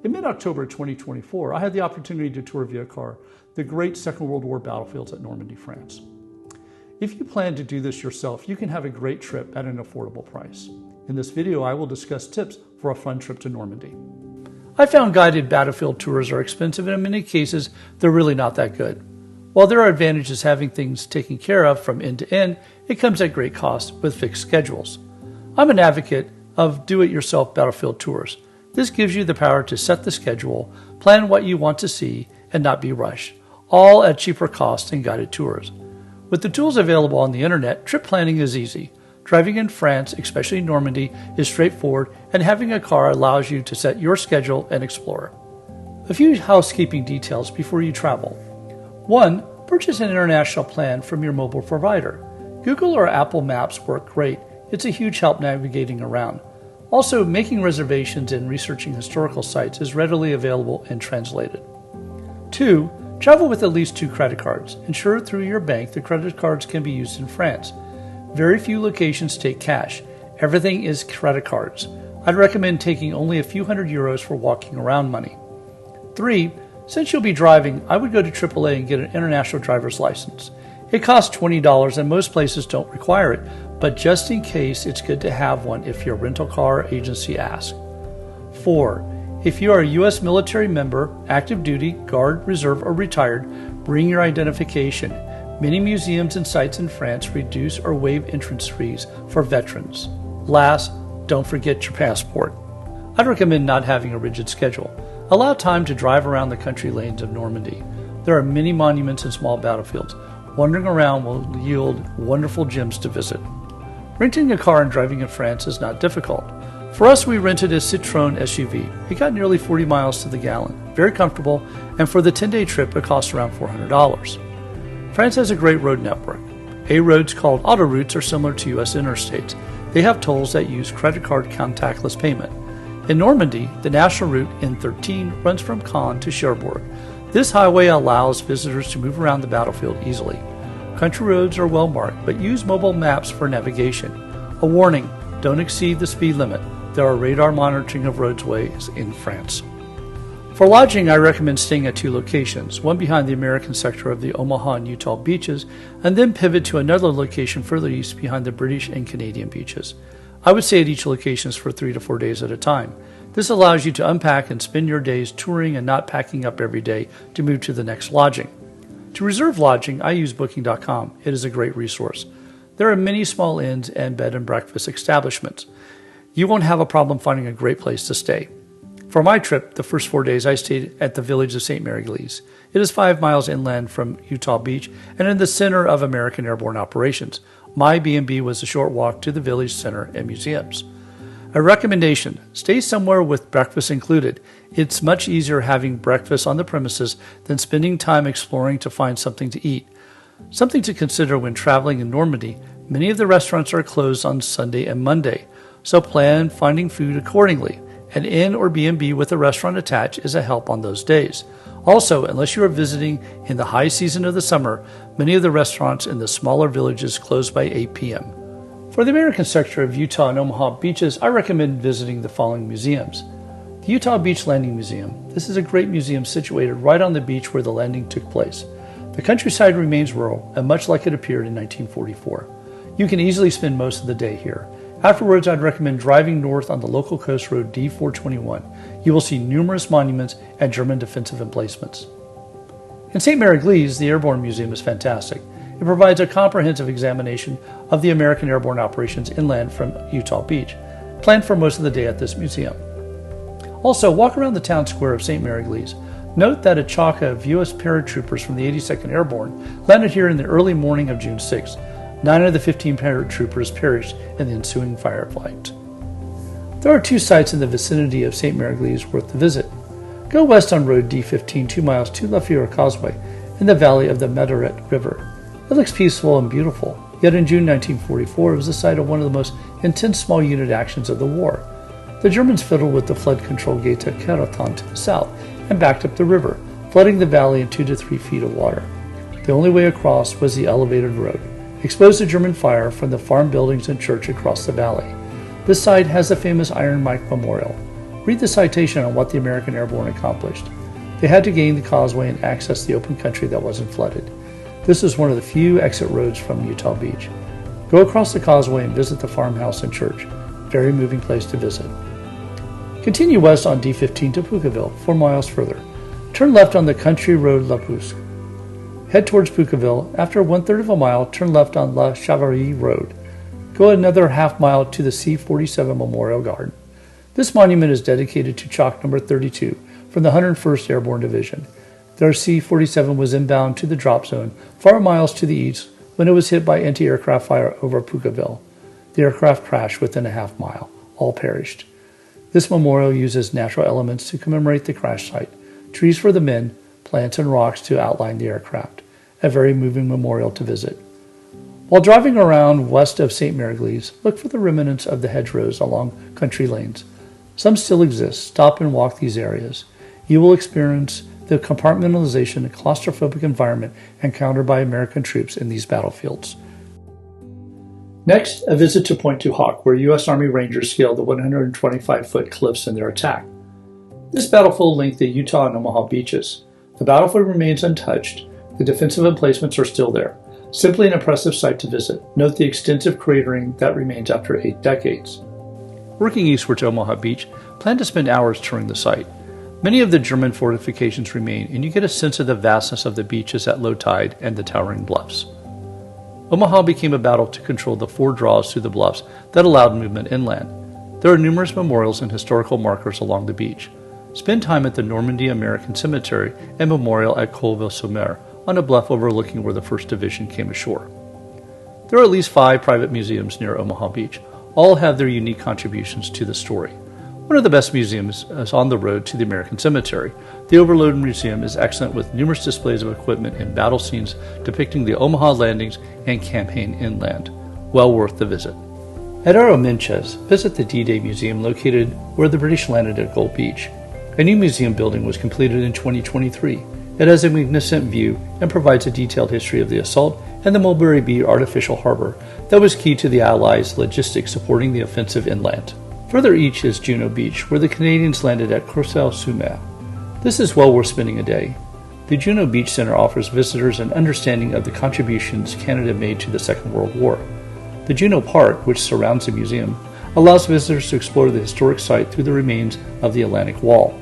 In mid-October 2024, I had the opportunity to tour via car the great Second World War battlefields at Normandy, France. If you plan to do this yourself, you can have a great trip at an affordable price. In this video, I will discuss tips for a fun trip to Normandy. I found guided battlefield tours are expensive, and in many cases, they're really not that good. While there are advantages having things taken care of from end to end, it comes at great cost with fixed schedules. I'm an advocate of do-it-yourself battlefield tours. This gives you the power to set the schedule, plan what you want to see, and not be rushed, all at cheaper cost than guided tours. With the tools available on the internet, trip planning is easy. Driving in France, especially Normandy, is straightforward, and having a car allows you to set your schedule and explore. A few housekeeping details before you travel. 1. Purchase an international plan from your mobile provider. Google or Apple Maps work great. It's a huge help navigating around. Also, making reservations and researching historical sites is readily available and translated. 2. Travel with at least 2 credit cards. Ensure through your bank the credit cards can be used in France. Very few locations take cash. Everything is credit cards. I'd recommend taking only a few €100 for walking around money. 3. Since you'll be driving, I would go to AAA and get an international driver's license. It costs $20 and most places don't require it, but just in case, it's good to have one if your rental car agency asks. 4. If you are a U.S. military member, active duty, guard, reserve, or retired, bring your identification. Many museums and sites in France reduce or waive entrance fees for veterans. Last, don't forget your passport. I'd recommend not having a rigid schedule. Allow time to drive around the country lanes of Normandy. There are many monuments and small battlefields. Wandering around will yield wonderful gems to visit. Renting a car and driving in France is not difficult. For us, we rented a Citroën SUV. It got nearly 40 miles to the gallon. Very comfortable, and for the 10-day trip, it cost around $400. France has a great road network. A roads called autoroutes are similar to U.S. interstates. They have tolls that use credit card contactless payment. In Normandy, the national route N13 runs from Caen to Cherbourg. This highway allows visitors to move around the battlefield easily. Country roads are well marked, but use mobile maps for navigation. A warning, don't exceed the speed limit. There are radar monitoring of roadways in France. For lodging, I recommend staying at 2 locations, one behind the American sector of the Omaha and Utah beaches, and then pivot to another location further east behind the British and Canadian beaches. I would stay at each location for 3 to 4 days at a time. This allows you to unpack and spend your days touring and not packing up every day to move to the next lodging. To reserve lodging, I use Booking.com. It is a great resource. There are many small inns and bed and breakfast establishments. You won't have a problem finding a great place to stay. For my trip, the first 4 days, I stayed at the village of St. Mary-Glees. It is 5 miles inland from Utah Beach and in the center of American airborne operations. My B&B was a short walk to the village center and museums. A recommendation, stay somewhere with breakfast included. It's much easier having breakfast on the premises than spending time exploring to find something to eat. Something to consider when traveling in Normandy, many of the restaurants are closed on Sunday and Monday, so plan finding food accordingly. An inn or B&B with a restaurant attached is a help on those days. Also, unless you are visiting in the high season of the summer, many of the restaurants in the smaller villages close by 8 p.m. For the American sector of Utah and Omaha beaches, I recommend visiting the following museums. The Utah Beach Landing Museum. This is a great museum situated right on the beach where the landing took place. The countryside remains rural and much like it appeared in 1944. You can easily spend most of the day here. Afterwards, I'd recommend driving north on the local coast road D421. You will see numerous monuments and German defensive emplacements. In St. Mary-Glees, the Airborne Museum is fantastic. It provides a comprehensive examination of the American airborne operations inland from Utah Beach. Plan for most of the day at this museum. Also, walk around the town square of St. Mary-Glees. Note that a chaka of U.S. paratroopers from the 82nd Airborne landed here in the early morning of June 6. 9 of the 15 paratroopers perished in the ensuing firefight. There are 2 sites in the vicinity of St. Mary-Glees worth the visit. Go west on Road D15 2 miles to La Fiera Causeway in the valley of the Mederet River. It looks peaceful and beautiful, yet in June 1944 it was the site of one of the most intense small unit actions of the war. The Germans fiddled with the flood control gates at Karathon to the south and backed up the river, flooding the valley in 2 to 3 feet of water. The only way across was the elevated road, exposed to German fire from the farm buildings and church across the valley. This site has the famous Iron Mike Memorial. Read the citation on what the American airborne accomplished. They had to gain the causeway and access the open country that wasn't flooded. This is one of the few exit roads from Utah Beach. Go across the causeway and visit the farmhouse and church. Very moving place to visit. Continue west on D15 to Pukaville, 4 miles further. Turn left on the country road La Pousse. Head towards Pukaville. After 1/3 of a mile, turn left on La Chavarie Road. Go another half mile to the C-47 Memorial Garden. This monument is dedicated to Chalk number 32 from the 101st Airborne Division. Their C-47 was inbound to the drop zone 4 miles to the east when it was hit by anti-aircraft fire over Pukaville. The aircraft crashed within a half mile. All perished. This memorial uses natural elements to commemorate the crash site. Trees for the men, plants and rocks to outline the aircraft. A very moving memorial to visit. While driving around west of St. Marigles, look for the remnants of the hedgerows along country lanes. Some still exist. Stop and walk these areas. You will experience the compartmentalization and claustrophobic environment encountered by American troops in these battlefields. Next, a visit to Point Du Hoc, where U.S. Army Rangers scaled the 125-foot cliffs in their attack. This battlefield linked the Utah and Omaha beaches. The battlefield remains untouched. The defensive emplacements are still there. Simply an impressive sight to visit. Note the extensive cratering that remains after 8 decades. Working eastward to Omaha Beach, plan to spend hours touring the site. Many of the German fortifications remain, and you get a sense of the vastness of the beaches at low tide and the towering bluffs. Omaha became a battle to control the 4 draws through the bluffs that allowed movement inland. There are numerous memorials and historical markers along the beach. Spend time at the Normandy American Cemetery and Memorial at Colville-sur-Mer on a bluff overlooking where the 1st Division came ashore. There are at least 5 private museums near Omaha Beach. All have their unique contributions to the story. One of the best museums is on the road to the American Cemetery. The Overload Museum is excellent with numerous displays of equipment and battle scenes depicting the Omaha landings and campaign inland. Well worth the visit. At Arromenches, visit the D-Day Museum located where the British landed at Gold Beach. A new museum building was completed in 2023. It has a magnificent view and provides a detailed history of the assault and the Mulberry Bee artificial harbor that was key to the Allies' logistics supporting the offensive inland. Further east is Juno Beach, where the Canadians landed at Courcelles-sur-Mer. This is well worth spending a day. The Juno Beach Center offers visitors an understanding of the contributions Canada made to the Second World War. The Juno Park, which surrounds the museum, allows visitors to explore the historic site through the remains of the Atlantic Wall.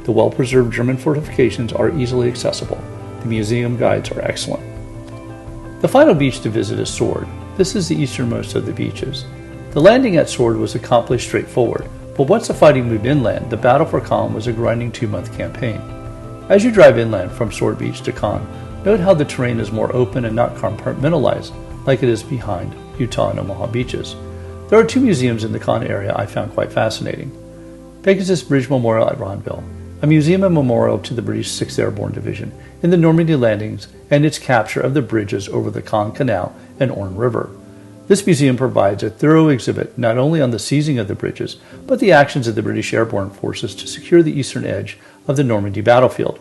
The well-preserved German fortifications are easily accessible. The museum guides are excellent. The final beach to visit is Sword. This is the easternmost of the beaches. The landing at Sword was accomplished straightforward, but once the fighting moved inland, the battle for Caen was a grinding 2-month campaign. As you drive inland from Sword Beach to Caen, note how the terrain is more open and not compartmentalized, like it is behind Utah and Omaha beaches. There are 2 museums in the Caen area I found quite fascinating. Pegasus Bridge Memorial at Ronville, a museum and memorial to the British 6th Airborne Division in the Normandy landings and its capture of the bridges over the Caen Canal and Orne River. This museum provides a thorough exhibit not only on the seizing of the bridges, but the actions of the British airborne forces to secure the eastern edge of the Normandy battlefield.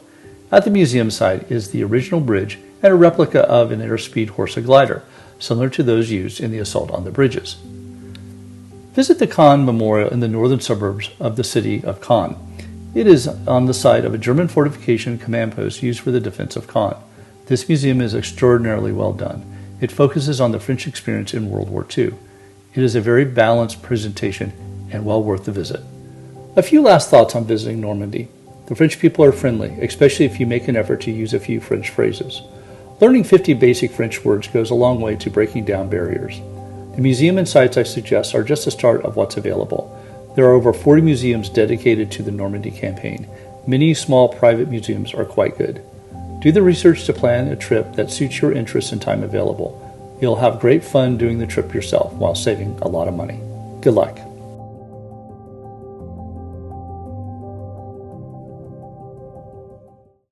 At the museum site is the original bridge and a replica of an airspeed Horsa glider, similar to those used in the assault on the bridges. Visit the Caen Memorial in the northern suburbs of the city of Caen. It is on the site of a German fortification command post used for the defense of Caen. This museum is extraordinarily well done. It focuses on the French experience in World War II. It is a very balanced presentation and well worth the visit. A few last thoughts on visiting Normandy. The French people are friendly, especially if you make an effort to use a few French phrases. Learning 50 basic French words goes a long way to breaking down barriers. The museum and sites I suggest are just the start of what's available. There are over 40 museums dedicated to the Normandy campaign. Many small private museums are quite good. Do the research to plan a trip that suits your interests and time available. You'll have great fun doing the trip yourself while saving a lot of money. Good luck.